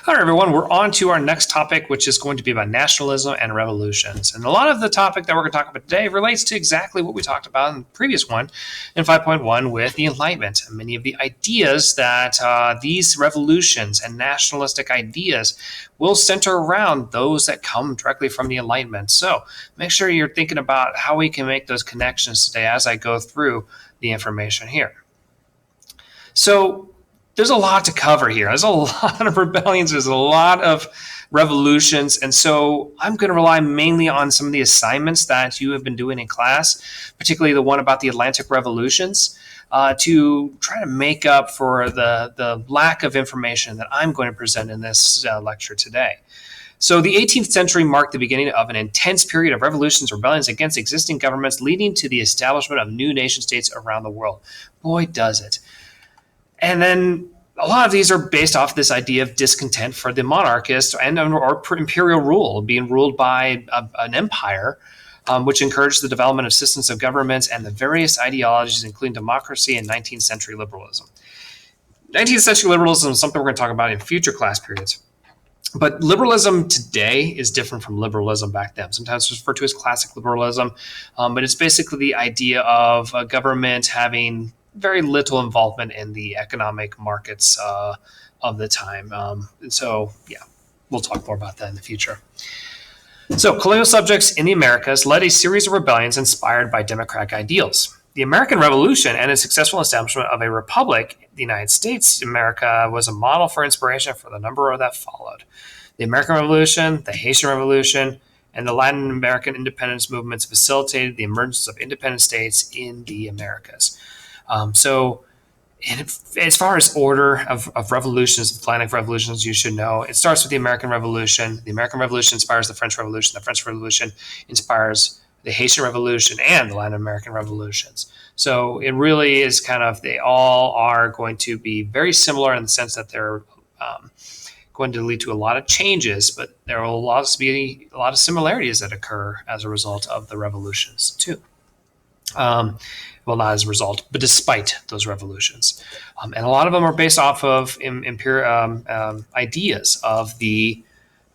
All right, everyone, we're on to our next topic, which is going to be about nationalism and revolutions. And a lot of the topic that we're going to talk about today relates to exactly what we talked about in the previous one, in 5.1, with the Enlightenment. And many of the ideas that these revolutions and nationalistic ideas will center around those that come directly from the Enlightenment. So make sure you're thinking about how we can make those connections today as I go through the information here. So there's a lot to cover here. There's a lot of rebellions. There's a lot of revolutions. And so I'm going to rely mainly on some of the assignments that you have been doing in class, particularly the one about the Atlantic revolutions, to try to make up for the lack of information that I'm going to present in this lecture today. So the 18th century marked the beginning of an intense period of revolutions, rebellions against existing governments, leading to the establishment of new nation states around the world. Boy, does it. And then a lot of these are based off this idea of discontent for the monarchist or imperial rule, being ruled by an empire, which encouraged the development of systems of governments and the various ideologies, including democracy and 19th century liberalism. 19th century liberalism is something we're going to talk about in future class periods. But liberalism today is different from liberalism back then. Sometimes it's referred to as classic liberalism, but it's basically the idea of a government having very little involvement in the economic markets of the time. And so, we'll talk more about that in the future. So, colonial subjects in the Americas led a series of rebellions inspired by democratic ideals. The American Revolution and its successful establishment of a republic, the United States America, was a model for inspiration for the number that followed. The American Revolution, the Haitian Revolution, and the Latin American independence movements facilitated the emergence of independent states in the Americas. So as far as order of revolutions, Atlantic revolutions, you should know, it starts with the American Revolution. The American Revolution inspires the French Revolution. The French Revolution inspires the Haitian Revolution and the Latin American revolutions. So it really is they all are going to be very similar in the sense that they're going to lead to a lot of changes, but there will also be a lot of similarities that occur as a result of the revolutions too. Well, not as a result, but despite those revolutions. And a lot of them are based off of ideas of the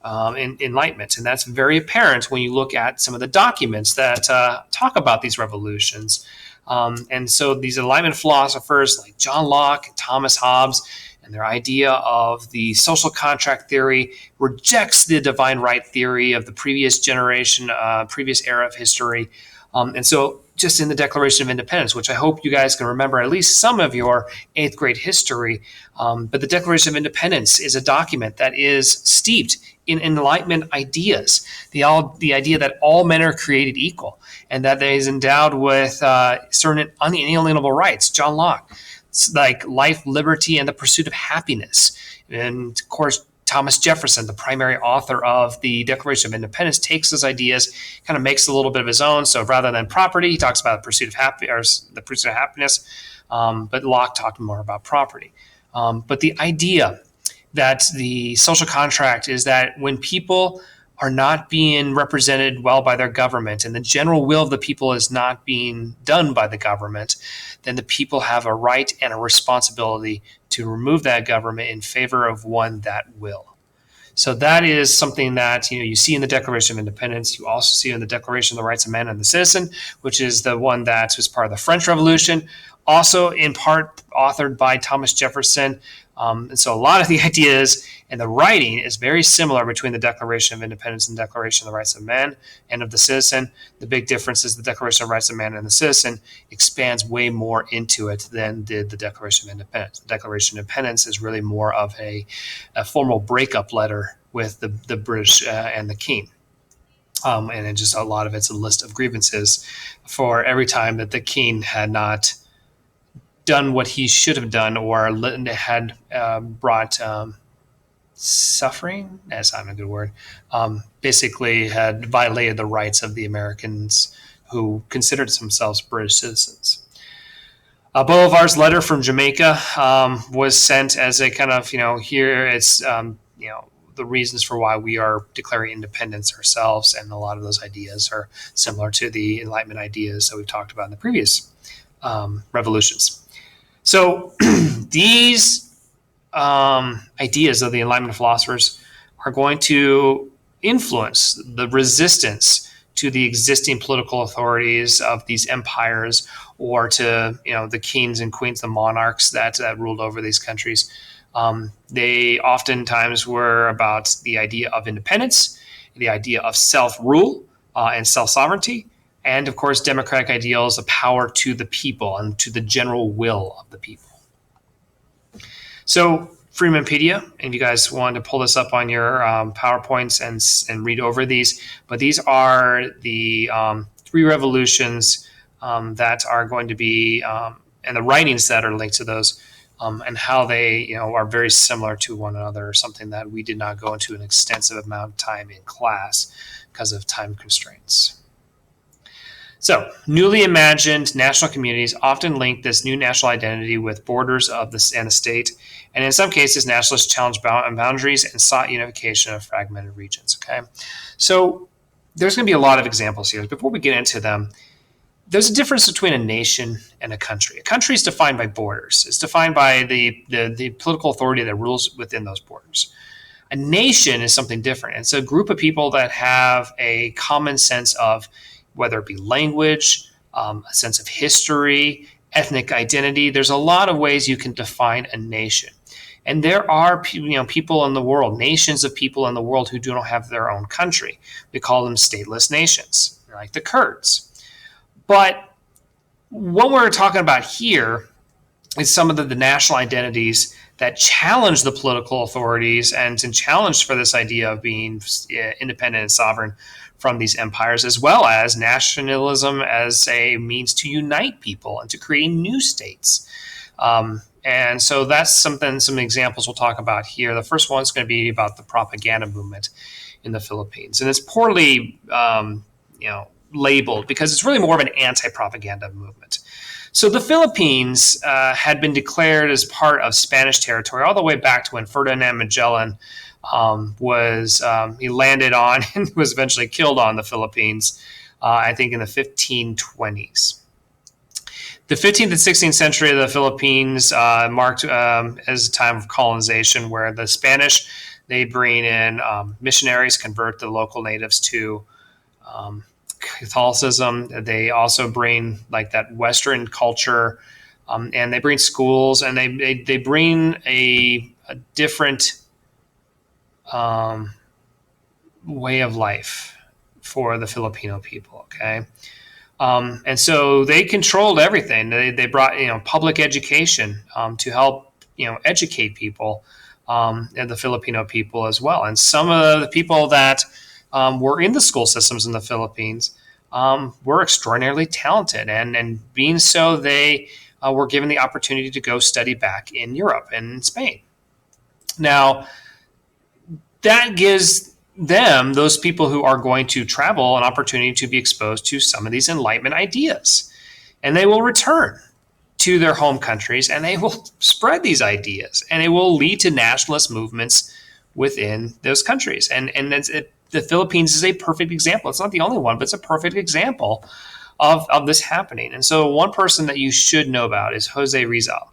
Enlightenment. And that's very apparent when you look at some of the documents that talk about these revolutions. And so these Enlightenment philosophers like John Locke and Thomas Hobbes and their idea of the social contract theory rejects the divine right theory of the previous generation, previous era of history. And so just in the Declaration of Independence, which I hope you guys can remember at least some of your 8th grade history, but the Declaration of Independence is a document that is steeped in Enlightenment ideas, the idea that all men are created equal and that they is endowed with certain unalienable rights. John Locke, like life, liberty, and the pursuit of happiness. And of course, Thomas Jefferson, the primary author of the Declaration of Independence, takes those ideas, kind of makes a little bit of his own. So rather than property, he talks about the pursuit of happiness. But Locke talked more about property. But the idea that the social contract is that when people are not being represented well by their government and the general will of the people is not being done by the government, then the people have a right and a responsibility to remove that government in favor of one that will. So that is something that you see in the Declaration of Independence. You also see in the Declaration of the Rights of Man and the Citizen, which is the one that was part of the French Revolution, also in part authored by Thomas Jefferson. And so a lot of the ideas and the writing is very similar between the Declaration of Independence and the Declaration of the Rights of Man and of the Citizen. The big difference is the Declaration of Rights of Man and the Citizen expands way more into it than did the Declaration of Independence. The Declaration of Independence is really more of a formal breakup letter with the British and the King. And it just a lot of it's a list of grievances for every time that the King had not done what he should have done or had brought suffering, that's not a good word, basically had violated the rights of the Americans who considered themselves British citizens. Bolivar's letter from Jamaica was sent as a kind of, here it's, the reasons for why we are declaring independence ourselves, and a lot of those ideas are similar to the Enlightenment ideas that we've talked about in the previous revolutions. So these ideas of the Enlightenment philosophers are going to influence the resistance to the existing political authorities of these empires, or to the kings and queens, the monarchs that ruled over these countries. They oftentimes were about the idea of independence, the idea of self-rule and self-sovereignty, and of course democratic ideals of power to the people and to the general will of the people. So Freemanpedia, and you guys want to pull this up on your PowerPoints and read over these, but these are the three revolutions that are going to be, and the writings that are linked to those, and how they are very similar to one another, something that we did not go into an extensive amount of time in class because of time constraints. So, newly imagined national communities often link this new national identity with borders of the state, and in some cases, nationalists challenged boundaries and sought unification of fragmented regions. Okay, so there's going to be a lot of examples here. Before we get into them, there's a difference between a nation and a country. A country is defined by borders. It's defined by the political authority that rules within those borders. A nation is something different. It's a group of people that have a common sense of, whether it be language, a sense of history, ethnic identity. There's a lot of ways you can define a nation. And there are people in the world, nations of people in the world who do not have their own country. We call them stateless nations, like the Kurds. But what we're talking about here is some of the national identities that challenge the political authorities and challenge for this idea of being independent and sovereign from these empires, as well as nationalism as a means to unite people and to create new states. And so that's some examples we'll talk about here. The first one is going to be about the propaganda movement in the Philippines. And it's poorly labeled because it's really more of an anti-propaganda movement. So the Philippines had been declared as part of Spanish territory all the way back to when Ferdinand Magellan he landed on and was eventually killed on the Philippines, I think in the 1520s. The 15th and 16th century of the Philippines marked as a time of colonization, where the Spanish, they bring in missionaries, convert the local natives to Catholicism. They also bring like that Western culture, and they bring schools, and they bring a different way of life for the Filipino people. Okay. And so they controlled everything. They brought, public education to help, educate people, and the Filipino people as well. And some of the people that were in the school systems in the Philippines were extraordinarily talented. And being so, they were given the opportunity to go study back in Europe and in Spain. Now, that gives those people who are going to travel, an opportunity to be exposed to some of these Enlightenment ideas. And they will return to their home countries, and they will spread these ideas, and it will lead to nationalist movements within those countries. And the Philippines is a perfect example. It's not the only one, but it's a perfect example of this happening. And so one person that you should know about is Jose Rizal.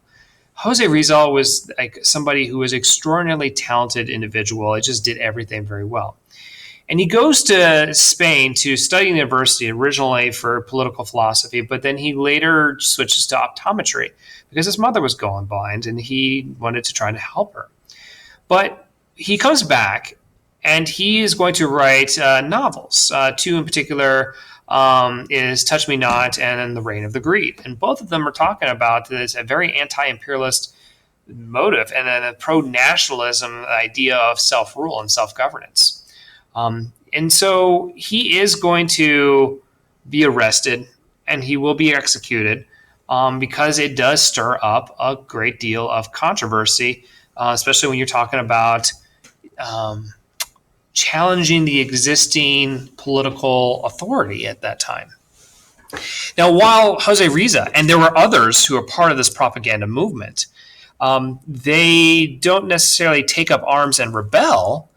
Jose Rizal was like somebody who was extraordinarily talented individual. He just did everything very well. And he goes to Spain to study in university, originally for political philosophy, but then he later switches to optometry because his mother was going blind and he wanted to try to help her. But he comes back and he is going to write novels. Two in particular is Touch Me Not and The Reign of the Greed. And both of them are talking about this, a very anti-imperialist motive and then a pro-nationalism idea of self-rule and self-governance. And so he is going to be arrested and he will be executed because it does stir up a great deal of controversy, especially when you're talking about challenging the existing political authority at that time. Now, while Jose Rizal, and there were others who are part of this propaganda movement, they don't necessarily take up arms and rebel,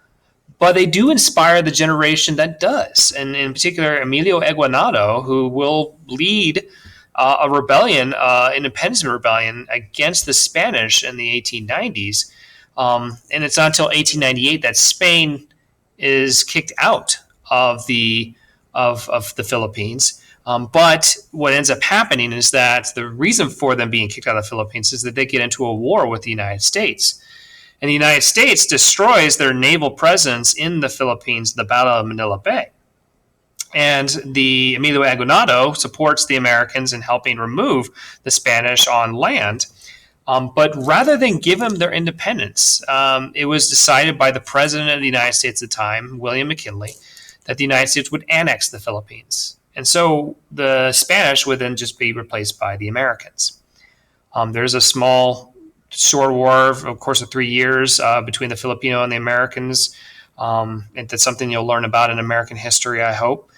but they do inspire the generation that does. And in particular, Emilio Eguanado, who will lead a rebellion, independence rebellion against the Spanish in the 1890s, And it's not until 1898 that Spain is kicked out of the Philippines. But what ends up happening is that the reason for them being kicked out of the Philippines is that they get into a war with the United States. And the United States destroys their naval presence in the Philippines, the Battle of Manila Bay. And the Emilio Aguinaldo supports the Americans in helping remove the Spanish on land. But rather than give them their independence, it was decided by the President of the United States at the time, William McKinley, that the United States would annex the Philippines. And so the Spanish would then just be replaced by the Americans. There's a small, short war, of course, of 3 years between the Filipino and the Americans. And that's something you'll learn about in American history, I hope.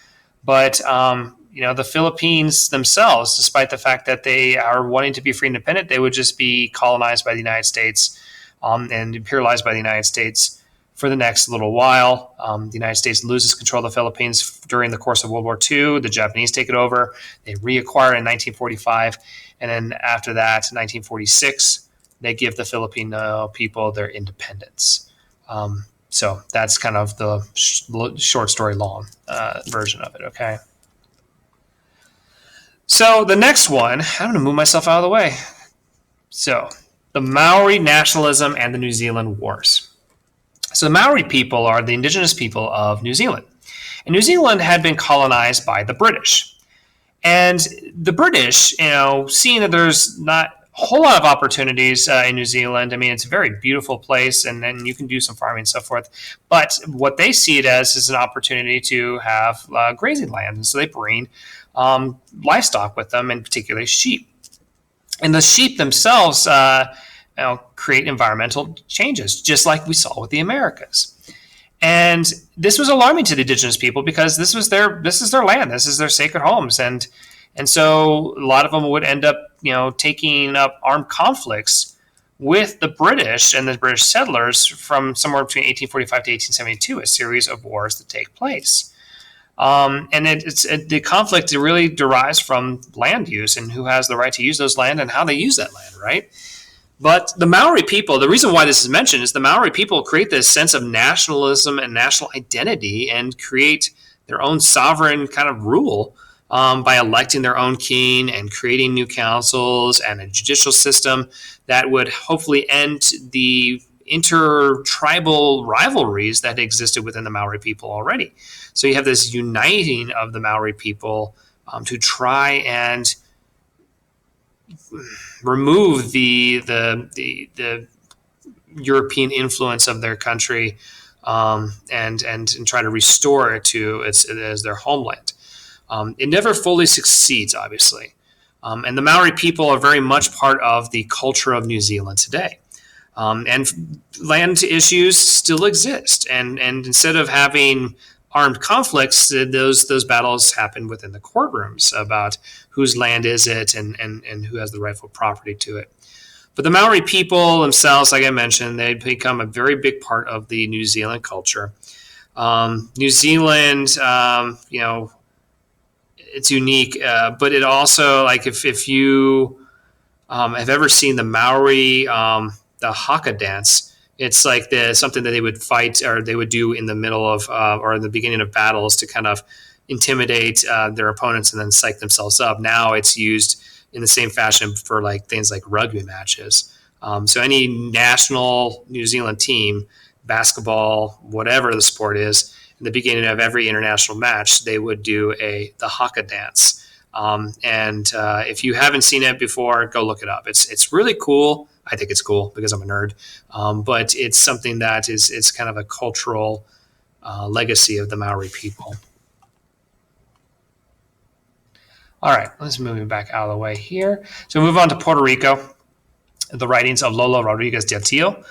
But the Philippines themselves, despite the fact that they are wanting to be free and independent, they would just be colonized by the United States and imperialized by the United States for the next little while. The United States loses control of the Philippines during the course of World War II. The Japanese take it over. They reacquire it in 1945. And then after that, 1946, they give the Filipino people their independence. So that's kind of the short story long version of it, okay? So the next one, I'm going to move myself out of the way. So the Maori nationalism and the New Zealand Wars. So the Maori people are the indigenous people of New Zealand. And New Zealand had been colonized by the British. And the British, seeing that there's not a whole lot of opportunities in New Zealand. I mean, it's a very beautiful place, and then you can do some farming and so forth. But what they see it as is an opportunity to have grazing land. And so they bring livestock with them, and particularly sheep. And the sheep themselves create environmental changes, just like we saw with the Americas. And this was alarming to the indigenous people because this is their land, this is their sacred homes, and so a lot of them would end up taking up armed conflicts with the British and the British settlers from somewhere between 1845 to 1872, a series of wars that take place. And the conflict really derives from land use and who has the right to use those land and how they use that land, right? But the Maori people, the reason why this is mentioned is the Maori people create this sense of nationalism and national identity and create their own sovereign kind of rule by electing their own king and creating new councils and a judicial system that would hopefully end the inter-tribal rivalries that existed within the Maori people already. So you have this uniting of the Maori people to try and remove the European influence of their country and try to restore it to as their homeland. It never fully succeeds, obviously. And the Maori people are very much part of the culture of New Zealand today. And land issues still exist. And instead of having armed conflicts, those battles happen within the courtrooms about whose land is it and who has the rightful property to it. But the Maori people themselves, like I mentioned, they become a very big part of the New Zealand culture. New Zealand, it's unique, but it also, like if you have ever seen the Maori, the haka dance, it's like something that they would fight or they would do in the middle of or in the beginning of battles to kind of intimidate their opponents and then psych themselves up. Now it's used in the same fashion for like things like rugby matches. So any national New Zealand team, basketball, whatever the sport is, in the beginning of every international match, they would do the haka dance. And if you haven't seen it before, go look it up. It's really cool. I think it's cool because I'm a nerd. But it's something that is kind of a cultural legacy of the Maori people. All right, let's move back out of the way here. So move on to Puerto Rico, the writings of Lola Rodriguez del Tio.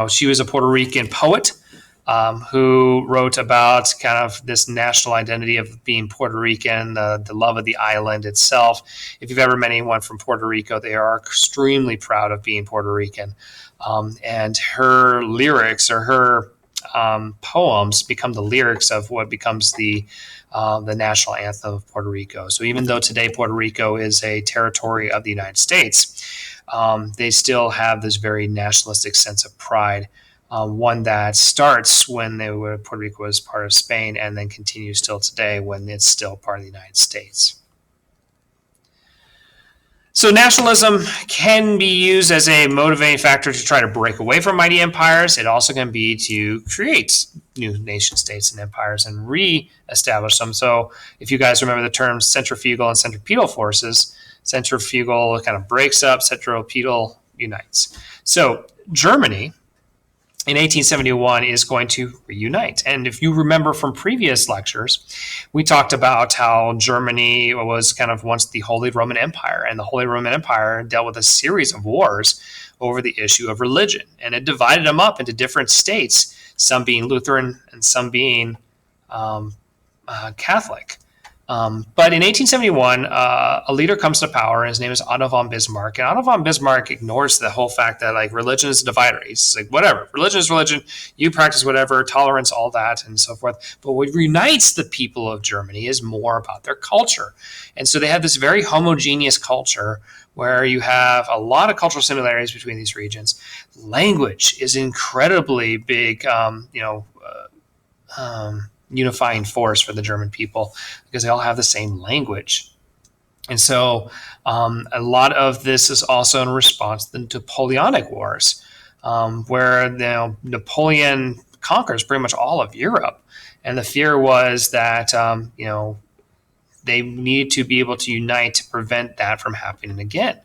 She was a Puerto Rican poet who wrote about kind of this national identity of being Puerto Rican, the love of the island itself. If you've ever met anyone from Puerto Rico, they are extremely proud of being Puerto Rican. And her lyrics or her poems become the lyrics of what becomes the national anthem of Puerto Rico. So even though today Puerto Rico is a territory of the United States, they still have this very nationalistic sense of pride, one that starts when Puerto Rico was part of Spain and then continues still today when it's still part of the United States. So nationalism can be used as a motivating factor to try to break away from mighty empires. It also can be to create new nation states and empires and re-establish them. So if you guys remember the terms centrifugal and centripetal forces, centrifugal kind of breaks up, centripetal unites. So Germany in 1871 is going to reunite. And if you remember from previous lectures, we talked about how Germany was kind of once the Holy Roman Empire, and the Holy Roman Empire dealt with a series of wars over the issue of religion. And it divided them up into different states, some being Lutheran and some being Catholic. But in 1871, a leader comes to power, and his name is Otto von Bismarck. And Otto von Bismarck ignores the whole fact that like religion is a divider. He's like, whatever, religion is religion. You practice whatever, tolerance, all that, and so forth. But what unites the people of Germany is more about their culture. And so they have this very homogeneous culture where you have a lot of cultural similarities between these regions. Language is incredibly big, unifying force for the German people because they all have the same language. And so a lot of this is also in response to the Napoleonic Wars, where Napoleon conquers pretty much all of Europe. And the fear was that, they needed to be able to unite to prevent that from happening again.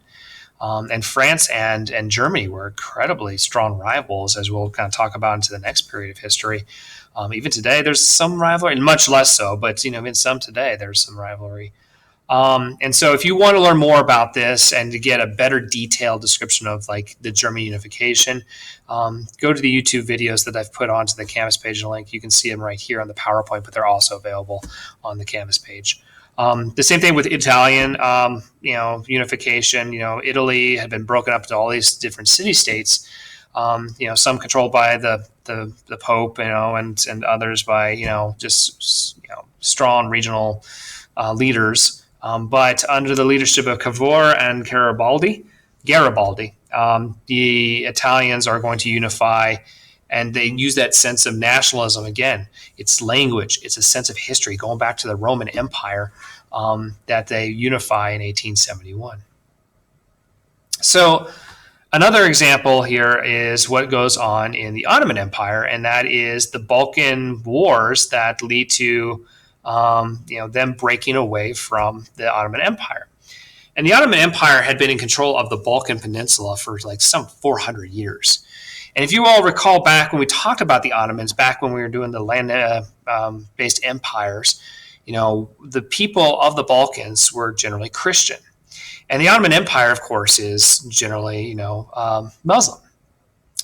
And France and Germany were incredibly strong rivals, as we'll kind of talk about into the next period of history. Even today, there's some rivalry, and much less so, but in some today, there's some rivalry. And so if you want to learn more about this and to get a better detailed description of like the German unification, go to the YouTube videos that I've put onto the Canvas page link. You can see them right here on the PowerPoint, but they're also available on the Canvas page. The same thing with Italian, unification. Italy had been broken up into all these different city-states. Some controlled by the Pope, and others by strong regional leaders. But under the leadership of Cavour and Garibaldi, the Italians are going to unify, and they use that sense of nationalism again. It's language, it's a sense of history going back to the Roman Empire that they unify in 1871. So another example here is what goes on in the Ottoman Empire, and that is the Balkan Wars that lead to them breaking away from the Ottoman Empire. And the Ottoman Empire had been in control of the Balkan Peninsula for like some 400 years. And if you all recall back when we talked about the Ottomans, back when we were doing the land-based empires, the people of the Balkans were generally Christian. And the Ottoman Empire, of course, is generally, Muslim.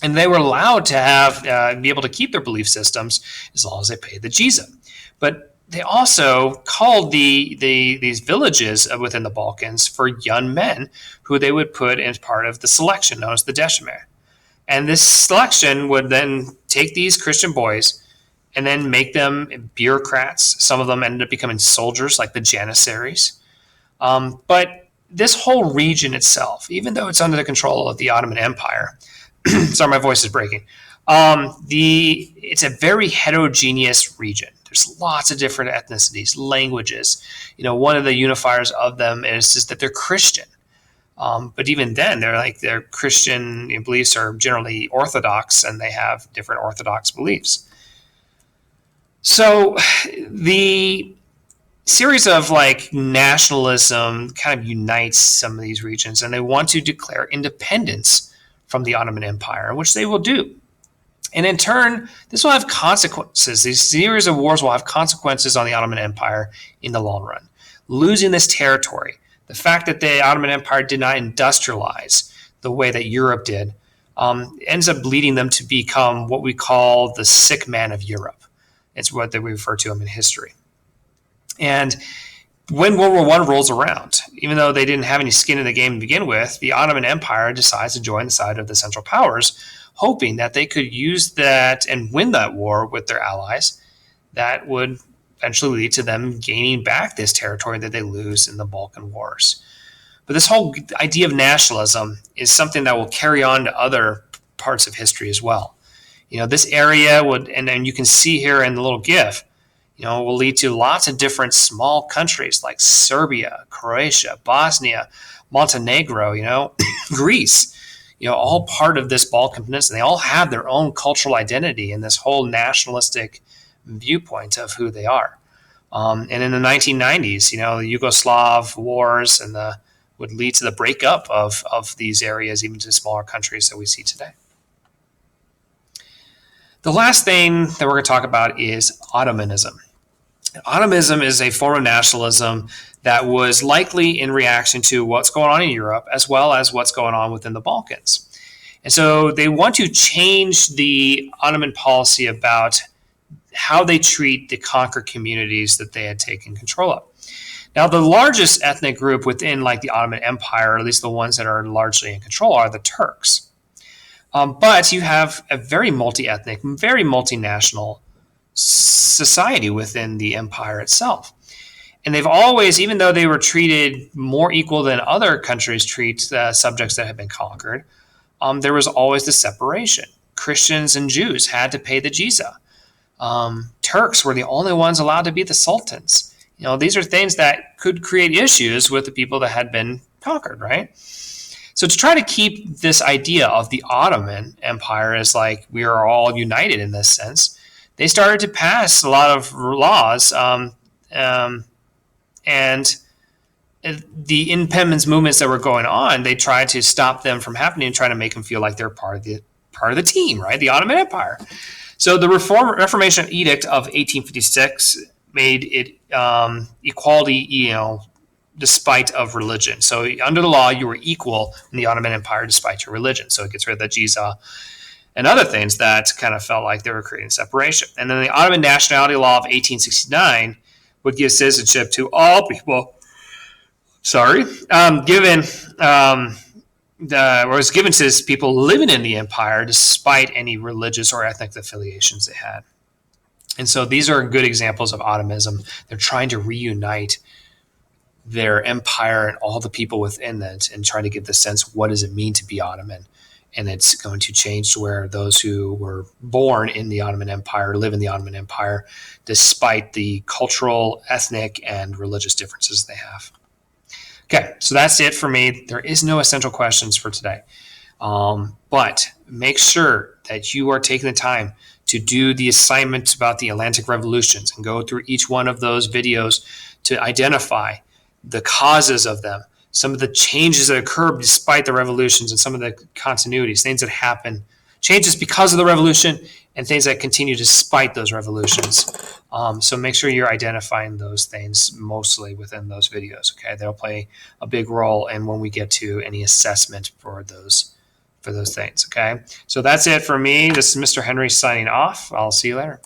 And they were allowed to have be able to keep their belief systems as long as they paid the jizya. But they also called these villages within the Balkans for young men who they would put as part of the selection known as the Deshmer. And this selection would then take these Christian boys and then make them bureaucrats. Some of them ended up becoming soldiers like the Janissaries. But this whole region itself, even though it's under the control of the Ottoman Empire, sorry, my voice is breaking, it's a very heterogeneous region. There's lots of different ethnicities, languages. One of the unifiers of them is just that they're Christian. But even then, their Christian beliefs are generally Orthodox, and they have different Orthodox beliefs. So the series of nationalism kind of unites some of these regions, and they want to declare independence from the Ottoman Empire, which they will do. And in turn, this will have consequences. These series of wars will have consequences on the Ottoman Empire in the long run. Losing this territory, the fact that the Ottoman Empire did not industrialize the way that Europe did, ends up leading them to become what we call the sick man of Europe. It's what we refer to them in history. And when World War I rolls around, even though they didn't have any skin in the game to begin with, the Ottoman Empire decides to join the side of the Central Powers, hoping that they could use that and win that war with their allies. That would eventually lead to them gaining back this territory that they lose in the Balkan Wars. But this whole idea of nationalism is something that will carry on to other parts of history as well. This area would, and you can see here in the little GIF, will lead to lots of different small countries like Serbia, Croatia, Bosnia, Montenegro, Greece, all part of this Balkan Peninsula. They all have their own cultural identity and this whole nationalistic viewpoint of who they are. And in the 1990s, the Yugoslav wars and would lead to the breakup of these areas, even to smaller countries that we see today. The last thing that we're going to talk about is Ottomanism. Ottomanism is a form of nationalism that was likely in reaction to what's going on in Europe as well as what's going on within the Balkans. And so they want to change the Ottoman policy about how they treat the conquered communities that they had taken control of. Now, the largest ethnic group within the Ottoman Empire, or at least the ones that are largely in control, are the Turks. But you have a very multi-ethnic, very multinational society within the empire itself. And they've always, even though they were treated more equal than other countries treat subjects that have been conquered, there was always the separation. Christians and Jews had to pay the jizya. Turks were the only ones allowed to be the sultans. These are things that could create issues with the people that had been conquered, right? So to try to keep this idea of the Ottoman Empire as we are all united in this sense, they started to pass a lot of laws, and the independence movements that were going on, they tried to stop them from happening and try to make them feel like they're part of the team, right? The Ottoman Empire. So the Reformation Edict of 1856 made it equality, despite of religion. So under the law, you were equal in the Ottoman Empire despite your religion. So it gets rid of the jizya and other things that kind of felt like they were creating separation. And then the Ottoman Nationality Law of 1869 would give citizenship to all people. Was given to people living in the empire despite any religious or ethnic affiliations they had. And so these are good examples of Ottomanism. They're trying to reunite their empire and all the people within it and trying to get the sense, what does it mean to be Ottoman? And it's going to change to where those who were born in the Ottoman Empire live in the Ottoman Empire despite the cultural, ethnic, and religious differences they have. Okay, so that's it for me. There is no essential questions for today. But make sure that you are taking the time to do the assignments about the Atlantic Revolutions and go through each one of those videos to identify the causes of them, some of the changes that occurred despite the revolutions and some of the continuities, things that happen, changes because of the revolution and things that continue despite those revolutions. So make sure you're identifying those things mostly within those videos. Okay, they'll play a big role in when we get to any assessment for those things. Okay, so that's it for me. This is Mr. Henry signing off. I'll see you later.